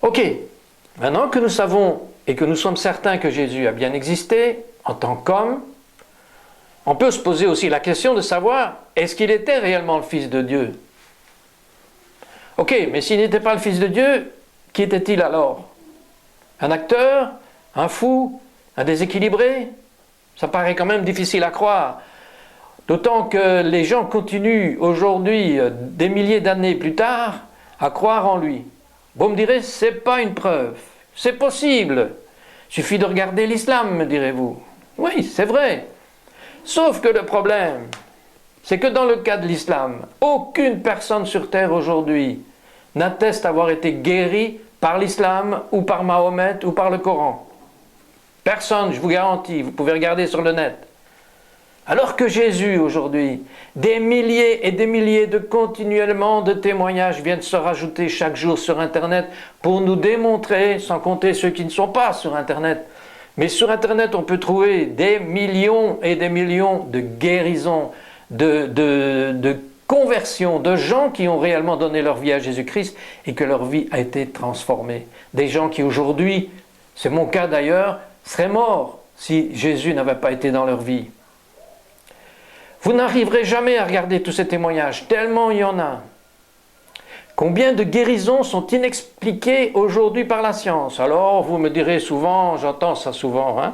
Ok, maintenant que nous savons et que nous sommes certains que Jésus a bien existé en tant qu'homme, on peut se poser aussi la question de savoir, est-ce qu'il était réellement le Fils de Dieu? Ok, mais s'il n'était pas le Fils de Dieu, qui était-il alors? Un acteur? Un fou? Un déséquilibré? Ça paraît quand même difficile à croire. D'autant que les gens continuent aujourd'hui, des milliers d'années plus tard, à croire en lui. Vous me direz, c'est pas une preuve. C'est possible. Il suffit de regarder l'islam, me direz-vous. Oui, c'est vrai. Sauf que le problème, c'est que dans le cas de l'islam, aucune personne sur terre aujourd'hui n'atteste avoir été guérie par l'islam ou par Mahomet ou par le Coran. Personne, je vous garantis, vous pouvez regarder sur le net. Alors que Jésus, aujourd'hui, des milliers et des milliers continuellement de témoignages viennent se rajouter chaque jour sur Internet pour nous démontrer, sans compter ceux qui ne sont pas sur Internet, mais sur Internet on peut trouver des millions et des millions de guérisons, de conversions, de gens qui ont réellement donné leur vie à Jésus-Christ et que leur vie a été transformée. Des gens qui aujourd'hui, c'est mon cas d'ailleurs, seraient morts si Jésus n'avait pas été dans leur vie. Vous n'arriverez jamais à regarder tous ces témoignages, tellement il y en a. Combien de guérisons sont inexpliquées aujourd'hui par la science? Alors vous me direz souvent, j'entends ça souvent, hein?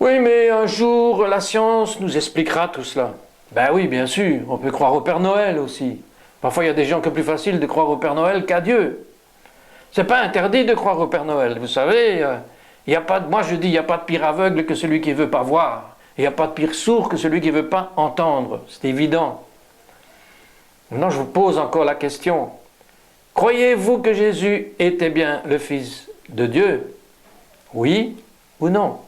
Oui, mais un jour la science nous expliquera tout cela. Ben oui, bien sûr, on peut croire au Père Noël aussi. Parfois il y a des gens qui sont plus faciles de croire au Père Noël qu'à Dieu. C'est pas interdit de croire au Père Noël, vous savez, moi je dis, il n'y a pas de pire aveugle que celui qui ne veut pas voir. Il n'y a pas de pire sourd que celui qui ne veut pas entendre, c'est évident. Maintenant, je vous pose encore la question. Croyez-vous que Jésus était bien le Fils de Dieu? Oui ou non?